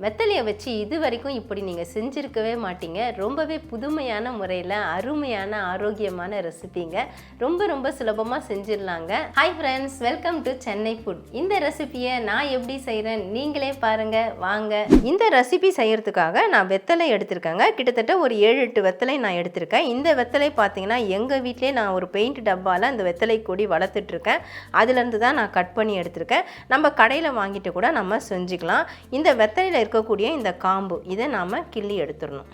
வெத்தலையை வச்சு இது வரைக்கும் இப்படி நீங்கள் செஞ்சுருக்கவே மாட்டீங்க. ரொம்பவே புதுமையான முறையில் அருமையான ஆரோக்கியமான ரெசிபிங்க. ரொம்ப சுலபமாக செஞ்சிடலாங்க. Hi friends, welcome to Chennai food. இந்த ரெசிபியை நான் எப்படி செய்கிறேன் நீங்களே பாருங்கள் வாங்க. இந்த ரெசிபி செய்கிறதுக்காக நான் வெத்தலை எடுத்திருக்கேங்க. கிட்டத்தட்ட ஒரு 7-8 வெத்தலை நான் எடுத்திருக்கேன். இந்த வெத்தலை பார்த்தீங்கன்னா எங்கள் வீட்டிலே நான் ஒரு பெயிண்ட் டப்பாவில் இந்த வெத்தலை கொடி வளர்த்துட்ருக்கேன். அதுலேருந்து தான் நான் கட் பண்ணி எடுத்திருக்கேன். நம்ம கடையில் வாங்கிட்டு கூட நம்ம செஞ்சுக்கலாம். இந்த வெத்தலையில் இருக்கக்கூடிய இந்த காம்பு இதை நாம் கிள்ளி எடுத்துடணும்.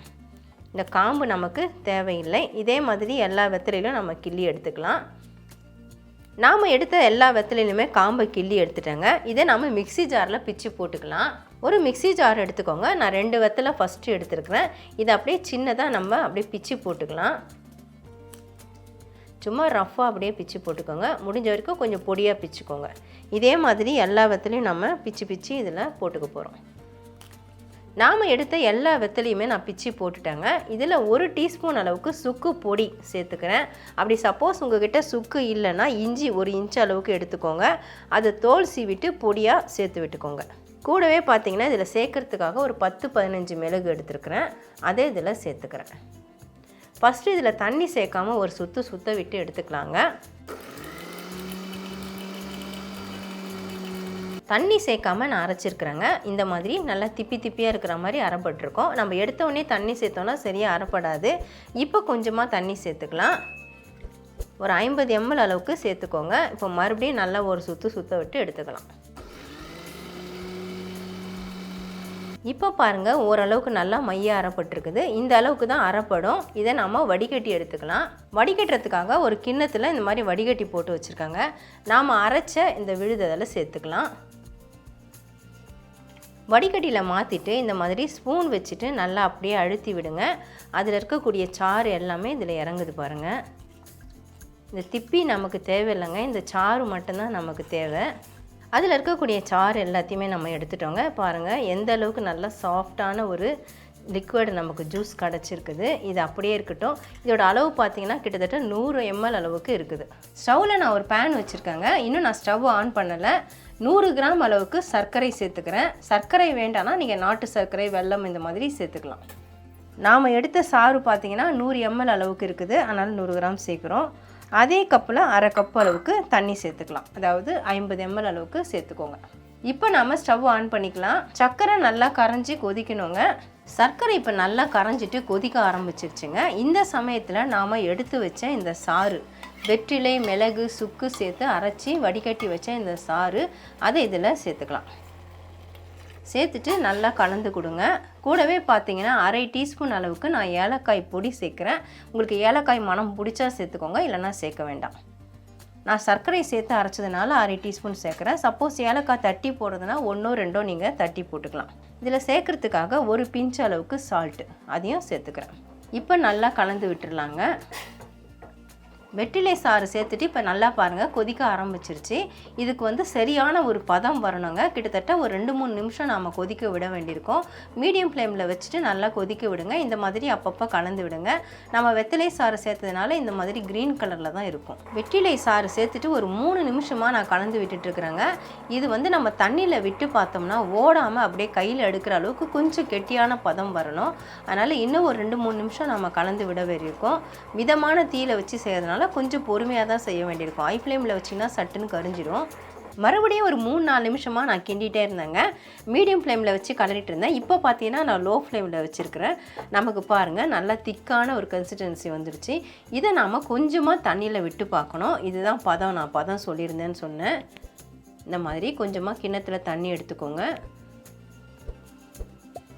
இந்த காம்பு நமக்கு தேவையில்லை. இதே மாதிரி எல்லா வெத்தலையிலும் நம்ம கிள்ளி எடுத்துக்கலாம். நாம் எடுத்த எல்லா வெத்தலையிலுமே காம்பை கிள்ளி எடுத்துட்டேங்க. இதை நம்ம மிக்சி ஜாரில் பிச்சு போட்டுக்கலாம். ஒரு மிக்சி ஜார் எடுத்துக்கோங்க. நான் 2 வெத்தலை ஃபஸ்ட்டு எடுத்துருக்கிறேன். இதை அப்படியே சின்னதாக நம்ம அப்படியே பிச்சு போட்டுக்கலாம். சும்மா ரஃப்பாக அப்படியே பிச்சு போட்டுக்கோங்க. முடிஞ்ச வரைக்கும் கொஞ்சம் பொடியாக பிச்சுக்கோங்க. இதே மாதிரி எல்லா வெத்தலையும் நம்ம பிச்சு இதில் போட்டுக்க போகிறோம். நாம் எடுத்த எல்லா வெத்தலையுமே நான் பிச்சு போட்டுட்டேங்க. இதில் 1 டீஸ்பூன் அளவுக்கு சுக்கு பொடி சேர்த்துக்கிறேன். அப்படி சப்போஸ் உங்கள்கிட்ட சுக்கு இல்லைன்னா இஞ்சி 1 இன்ச் அளவுக்கு எடுத்துக்கோங்க. அதை தோல் சீவிட்டு பொடியாக சேர்த்து விட்டுக்கோங்க. கூடவே பார்த்தீங்கன்னா இதில் சேர்க்கறதுக்காக ஒரு 10-15 மிளகு எடுத்துருக்கிறேன். அதை இதில் சேர்த்துக்கிறேன். ஃபஸ்ட்டு இதில் தண்ணி சேர்க்காமல் ஒரு சுத்த விட்டு எடுத்துக்கலாங்க. தண்ணி சேர்க்காமல் நான் அரைச்சிருக்கிறேங்க. இந்த மாதிரி நல்லா திப்பியாக இருக்கிற மாதிரி அரைப்பட்டிருக்கோம். நம்ம எடுத்தோடனே தண்ணி சேர்த்தோன்னா சரியாக அரைப்படாது. இப்போ கொஞ்சமாக தண்ணி சேர்த்துக்கலாம். ஒரு 50 ml அளவுக்கு சேர்த்துக்கோங்க. இப்போ மறுபடியும் நல்லா ஒரு சுத்த விட்டு எடுத்துக்கலாம். இப்போ பாருங்கள், ஓரளவுக்கு நல்லா மையாக அரைப்பட்டிருக்குது. இந்த அளவுக்கு தான் அரைப்படும். இதை நம்ம வடிகட்டி எடுத்துக்கலாம். வடிகட்டுறதுக்காக ஒரு கிண்ணத்தில் இந்த மாதிரி வடிகட்டி போட்டு வச்சுருக்காங்க. நாம் அரைச்ச இந்த விழுது அதில் சேர்த்துக்கலாம். வடிகட்டியில் மாற்றிட்டு இந்த மாதிரி ஸ்பூன் வச்சுட்டு நல்லா அப்படியே அழுத்தி விடுங்க. அதில் இருக்கக்கூடிய சாறு எல்லாமே இதில் இறங்குது பாருங்கள். இந்த திப்பி நமக்கு தேவையில்லைங்க. இந்த சாறு மட்டும்தான் நமக்கு தேவை. அதில் இருக்கக்கூடிய சாறு எல்லாத்தையுமே நம்ம எடுத்துட்டோங்க. பாருங்கள் எந்த அளவுக்கு நல்லா சாஃப்டான ஒரு லிக்விட் நமக்கு ஜூஸ் கிடச்சிருக்குது. இது அப்படியே இருக்கட்டும். இதோட அளவு பார்த்திங்கன்னா கிட்டத்தட்ட 100 ml அளவுக்கு இருக்குது. ஸ்டவ்வில் நான் ஒரு பேன் வச்சுருக்கேங்க. இன்னும் நான் ஸ்டவ் ஆன் பண்ணலை. 100 கிராம் அளவுக்கு சர்க்கரை சேர்த்துக்கிறேன். சர்க்கரை வேண்டாம்னா நீங்கள் நாட்டு சர்க்கரை, வெல்லம் இந்த மாதிரி சேர்த்துக்கலாம். நாம் எடுத்த சாறு பார்த்திங்கன்னா 100 ml அளவுக்கு இருக்குது. அதனால் 100 கிராம் சேர்க்குறோம். அதே கப்பில் 1/2 கப் அளவுக்கு தண்ணி சேர்த்துக்கலாம். அதாவது 50 ml அளவுக்கு சேர்த்துக்கோங்க. இப்போ நாம் ஸ்டவ் ஆன் பண்ணிக்கலாம். சர்க்கரை நல்லா கரைஞ்சி கொதிக்கணுங்க. சர்க்கரை இப்போ நல்லா கரைஞ்சிட்டு கொதிக்க ஆரம்பிச்சிருச்சுங்க. இந்த சமயத்தில் நாம் எடுத்து வச்ச இந்த சாறு, வெற்றிலை, மிளகு, சுக்கு சேர்த்து அரைச்சி வடிகட்டி வச்ச இந்த சாறு அதை இதில் சேர்த்துக்கலாம். சேர்த்துட்டு நல்லா கலந்து கொடுங்க. கூடவே பார்த்தீங்கன்னா 1/2 டீஸ்பூன் அளவுக்கு நான் ஏலக்காய் பொடி சேர்க்குறேன். உங்களுக்கு ஏலக்காய் மனம் பிடிச்சா சேர்த்துக்கோங்க, இல்லைன்னா சேர்க்க வேண்டாம். நான் சர்க்கரை சேர்த்து அரைச்சதுனால 1/2 டீஸ்பூன் சேர்க்குறேன். சப்போஸ் ஏலக்காய் தட்டி போடுறதுனா 1-2 நீங்கள் தட்டி போட்டுக்கலாம். இதில் சேர்க்குறதுக்காக ஒரு பிஞ்ச் அளவுக்கு சால்ட்டு அதையும் சேர்த்துக்கிறேன். இப்போ நல்லா கலந்து விட்டுடலாங்க. வெற்றிலை சாறு சேர்த்துட்டு இப்போ நல்லா பாருங்கள் கொதிக்க ஆரம்பிச்சிருச்சு. இதுக்கு சரியான ஒரு பதம் வரணுங்க. கிட்டத்தட்ட ஒரு 2-3 நிமிஷம் நாம் கொதிக்க விட வேண்டியிருக்கும். மீடியம் ஃப்ளேமில் வச்சுட்டு நல்லா கொதிக்க விடுங்க. இந்த மாதிரி அப்பப்போ கலந்து விடுங்க. நம்ம வெற்றிலை சாறு சேர்த்ததுனால இந்த மாதிரி க்ரீன் கலரில் தான் இருக்கும். வெற்றிலை சாறு சேர்த்துட்டு ஒரு 3 நிமிஷமாக நான் கலந்து விட்டுட்டுருக்குறேங்க. இது நம்ம தண்ணியில் விட்டு பார்த்தோம்னா ஓடாமல் அப்படியே கையில் எடுக்கிற அளவுக்கு கொஞ்சம் கெட்டியான பதம் வரணும். அதனால் இன்னும் ஒரு 2-3 நிமிஷம் நம்ம கலந்து விட வேண்டியிருக்கும். மிதமான தீயில் வச்சு செய்யறதுனால கொஞ்சம் பொறுமையாக தான் செய்ய வேண்டியிருக்கும். ஹை ஃப்ளேமில் வச்சிங்கன்னா சட்டுன்னு கரிஞ்சிடும். மறுபடியும் ஒரு 3-4 நிமிஷமாக நான் கிண்டிகிட்டே இருந்தேங்க. மீடியம் ஃப்ளேமில் வச்சு கலரிட்டு இருந்தேன். இப்போ பார்த்தீங்கன்னா நான் லோ ஃப்ளேமில் வச்சுருக்கிறேன். நமக்கு பாருங்கள் நல்லா திக்கான ஒரு கன்சிஸ்டன்சி வந்துடுச்சு. இதை நாம் கொஞ்சமாக தண்ணியில் விட்டு பார்க்கணும். இதுதான் பதம், நான் பதம் சொல்லியிருந்தேன்னு சொன்னேன். இந்த மாதிரி கொஞ்சமாக கிண்ணத்தில் தண்ணி எடுத்துக்கோங்க.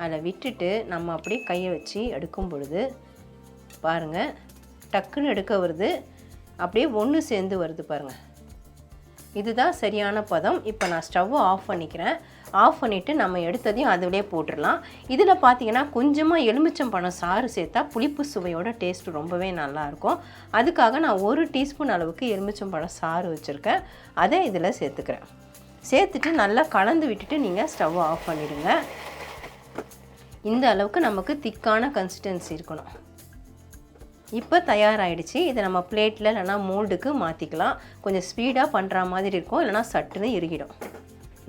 அதில் விட்டுட்டு நம்ம அப்படியே கையை வச்சு எடுக்கும் பொழுது பாருங்கள் டக்குன்னு எடுக்க வருது. அப்படியே ஒன்று சேர்ந்து வருது பாருங்கள். இதுதான் சரியான பதம். இப்போ நான் ஸ்டவ்வை ஆஃப் பண்ணிக்கிறேன். ஆஃப் பண்ணிவிட்டு நம்ம எடுத்ததையும் அதிலே போட்டுடலாம். இதில் பார்த்தீங்கன்னா கொஞ்சமாக எலுமிச்சம்பழம் சாறு சேர்த்தா புளிப்பு சுவையோட டேஸ்ட் ரொம்பவே நல்லாயிருக்கும். அதுக்காக நான் 1 டீஸ்பூன் அளவுக்கு எலுமிச்சம்பழம் சாறு வச்சுருக்கேன். அதை இதில் சேர்த்துக்கிறேன். சேர்த்துட்டு நல்லா கலந்து விட்டுட்டு நீங்கள் ஸ்டவ்வை ஆஃப் பண்ணிவிடுங்க. இந்த அளவுக்கு நமக்கு திக்கான கன்சிஸ்டன்சி இருக்கணும். இப்போ தயாராகிடுச்சு. இதை நம்ம பிளேட்டில் இல்லைனா மோல்டுக்கு மாற்றிக்கலாம். கொஞ்சம் ஸ்பீடாக பண்ணுற மாதிரி இருக்கும், இல்லைனா சட்டுன்னு இறுகிடும்.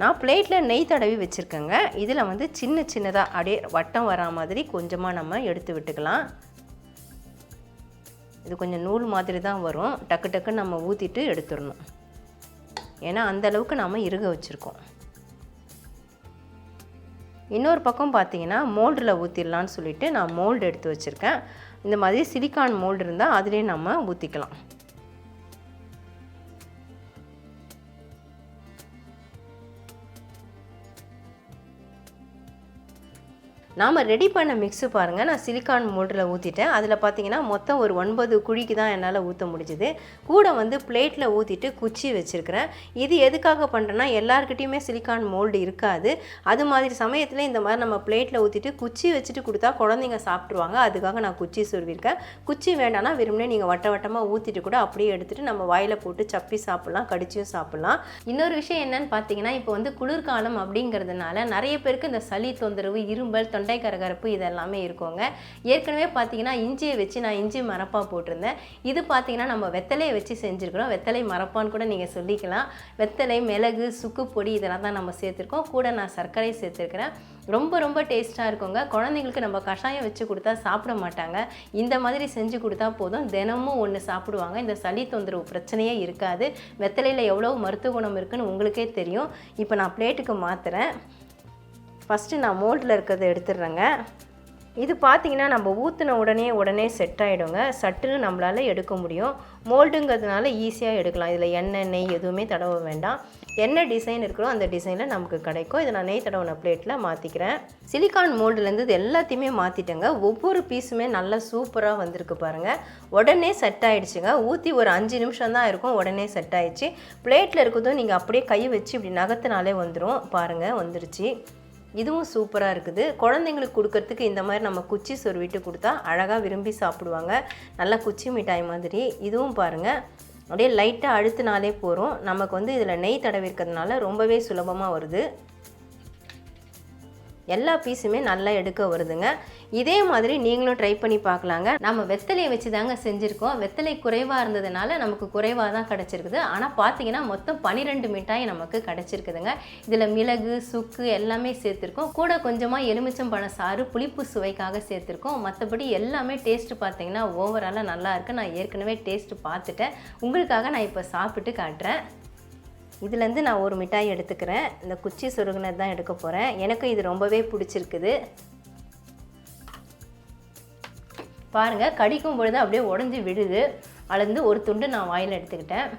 நான் பிளேட்டில் நெய் தடவி வச்சுருக்கேங்க. இதில் வந்து சின்ன சின்னதாக அப்படியே வட்டம் வரா மாதிரி கொஞ்சமாக நம்ம எடுத்து விட்டுக்கலாம். இது கொஞ்சம் நூல் மாதிரி தான் வரும். டக்கு டக்குன்னு நம்ம ஊற்றிட்டு எடுத்துடணும். ஏன்னா அந்தளவுக்கு நாம் இறுக வச்சுருக்கோம். இன்னொரு பக்கம் பார்த்தீங்கன்னா மோல்டில் ஊற்றிடலான்னு சொல்லிவிட்டு நான் மோல்டு எடுத்து வச்சுருக்கேன். இந்த மாதிரி சிலிக்கான் மோல்டு இருந்தால் அதிலே நம்ம ஊற்றிக்கலாம். நாம் ரெடி பண்ண மிக்ஸு பாருங்கள். நான் சிலிக்கான் மோல்டில் ஊற்றிட்டேன். அதில் பார்த்தீங்கன்னா மொத்தம் ஒரு 9 குழிக்கு தான் என்னால் ஊற்ற முடிஞ்சுது. கூட வந்து பிளேட்டில் ஊற்றிட்டு குச்சி வச்சுருக்கிறேன். இது எதுக்காக பண்ணுறேன்னா எல்லாருக்கிட்டையுமே சிலிக்கான் மோல்டு இருக்காது. அது மாதிரி சமயத்தில் இந்த மாதிரி நம்ம பிளேட்டில் ஊற்றிட்டு குச்சி வச்சுட்டு கொடுத்தா குழந்தைங்க சாப்பிட்ருவாங்க. அதுக்காக நான் குச்சி சொருவிருக்கேன். குச்சி வேண்டாம்னா வெறுமனே நீங்கள் வட்டமாக ஊற்றிட்டு கூட அப்படியே எடுத்துகிட்டு நம்ம வாயில் போட்டு சப்பி சாப்பிட்லாம், கடிச்சியும் சாப்பிட்லாம். இன்னொரு விஷயம் என்னென்னு பார்த்தீங்கன்னா இப்போ வந்து குளிர்காலம் அப்படிங்கிறதுனால நிறைய பேருக்கு இந்த சளி தொந்தரவு, இரும்பல், தொண்டை கரகரப்பு இதெல்லாமே இருக்குங்க. ஏற்கனவே பார்த்தீங்கன்னா இஞ்சியை வச்சு நான் இஞ்சி மரப்பா போட்டிருந்தேன். இது பார்த்தீங்கன்னா நம்ம வெத்தலையை வச்சு செஞ்சுருக்கிறோம். வெத்தலை மரப்பான்னு கூட நீங்கள் சொல்லிக்கலாம். வெத்தலை, மிளகு, சுக்கு பொடி இதெல்லாம் தான் நம்ம சேர்த்துருக்கோம். கூட நான் சர்க்கரை சேர்த்துருக்கிறேன். ரொம்ப ரொம்ப டேஸ்ட்டாக இருக்குங்க. குழந்தைங்களுக்கு நம்ம கஷாயம் வச்சு கொடுத்தா சாப்பிட மாட்டாங்க. இந்த மாதிரி செஞ்சு கொடுத்தா போதும், தினமும் ஒன்று சாப்பிடுவாங்க. இந்த சளி தொந்தரவு பிரச்சனையே இருக்காது. வெத்தலையில் எவ்வளோ மருத்துவ குணம் இருக்குதுன்னு உங்களுக்கே தெரியும். இப்போ நான் பிளேட்டுக்கு மாற்றுறேன். ஃபஸ்ட்டு நான் மோல்டில் இருக்கிறத எடுத்துடுறேங்க. இது பார்த்திங்கன்னா நம்ம ஊற்றின உடனே செட் ஆகிடுங்க. சட்டுன்னு நம்மளால் எடுக்க முடியும். மோல்டுங்கிறதுனால ஈஸியாக எடுக்கலாம். இதில் எண்ணெய், நெய் எதுவுமே தடவ வேண்டாம். என்ன டிசைன் இருக்கிறோ அந்த டிசைனில் நமக்கு கிடைக்கும். இதை நான் நெய் தடவின பிளேட்டில் மாற்றிக்கிறேன். சிலிக்கான் மோல்டுலேருந்து இது எல்லாத்தையுமே மாற்றிட்டேங்க. ஒவ்வொரு பீஸுமே நல்லா சூப்பராக வந்திருக்கு பாருங்கள். உடனே செட் ஆகிடுச்சுங்க. ஊற்றி ஒரு 5 நிமிஷம் தான் இருக்கும், உடனே செட் ஆகிடுச்சு. பிளேட்டில் இருக்கிறதும் நீங்கள் அப்படியே கை வச்சு இப்படி நகத்தினாலே வந்துடும். பாருங்கள், வந்துடுச்சு. இதுவும் சூப்பராக இருக்குது. குழந்தைங்களுக்கு கொடுக்கறதுக்கு இந்த மாதிரி நம்ம குச்சி சொருவிட்டு கொடுத்தா அழகாக விரும்பி சாப்பிடுவாங்க. நல்லா குச்சி மிட்டாய் மாதிரி. இதுவும் பாருங்கள், அப்படியே லைட்டாக அழுத்தினாலே போகிறோம். நமக்கு வந்து இதில் நெய் தடவி இருக்கிறதுனால ரொம்பவே சுலபமாக வருது. எல்லா பீஸுமே நல்லா எடுக்க வருதுங்க. இதே மாதிரி நீங்களும் ட்ரை பண்ணி பார்க்கலாங்க. நம்ம வெத்தலையை வச்சு தாங்க செஞ்சுருக்கோம். வெத்தலை குறைவாக இருந்ததுனால நமக்கு குறைவாக தான் கிடச்சிருக்குது. ஆனால் பார்த்தீங்கன்னா மொத்தம் 12 மிட்டாய் நமக்கு கிடச்சிருக்குதுங்க. இதில் மிளகு, சுக்கு எல்லாமே சேர்த்துருக்கோம். கூட கொஞ்சமாக எலுமிச்சம்பழ சாறு புளிப்பு சுவைக்காக சேர்த்துருக்கோம். மற்றபடி எல்லாமே டேஸ்ட்டு பார்த்தீங்கன்னா ஓவராலாக நல்லா இருக்குது. நான் ஏற்கனவே டேஸ்ட்டு பார்த்துட்டேன். உங்களுக்காக நான் இப்போ சாப்பிட்டு காட்டுறேன். இதுலேருந்து நான் ஒரு மிட்டாய் எடுத்துக்கிறேன். இந்த குச்சி சொருகுனது தான் எடுக்க போகிறேன். எனக்கு இது ரொம்பவே பிடிச்சிருக்குது. பாருங்கள், கடிக்கும் பொழுது அப்படியே உடஞ்சி விடுது. அதுலேருந்து ஒரு துண்டு நான் வாயில் எடுத்துக்கிட்டேன்.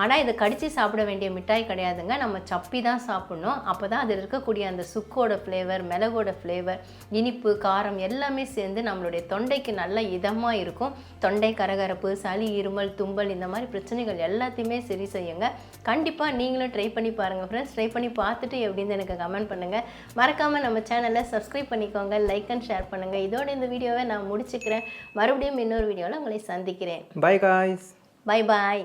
ஆனால் இதை கடித்து சாப்பிட வேண்டிய மிட்டாய் கிடையாதுங்க. நம்ம சப்பி தான் சாப்பிட்ணும். அப்போ தான் அதில் இருக்கக்கூடிய அந்த சுக்கோட ஃப்ளேவர், மிளகோட ஃப்ளேவர், இனிப்பு, காரம் எல்லாமே சேர்ந்து நம்மளுடைய தொண்டைக்கு நல்ல இதமாக இருக்கும். தொண்டை கரகரப்பு, சளி, இருமல், தும்பல் இந்த மாதிரி பிரச்சனைகள் எல்லாத்தையுமே சரி செய்யுங்க. கண்டிப்பாக நீங்களும் ட்ரை பண்ணி பாருங்கள் ஃப்ரெண்ட்ஸ். ட்ரை பண்ணி பார்த்துட்டு எப்படின்னு எனக்கு கமெண்ட் பண்ணுங்கள். மறக்காமல் நம்ம சேனலை சப்ஸ்கிரைப் பண்ணிக்கோங்க, லைக் அண்ட் ஷேர் பண்ணுங்கள். இதோட இந்த வீடியோவை நான் முடிச்சுக்கிறேன். மறுபடியும் இன்னொரு வீடியோவில் உங்களை சந்திக்கிறேன். By guys. Bye bye.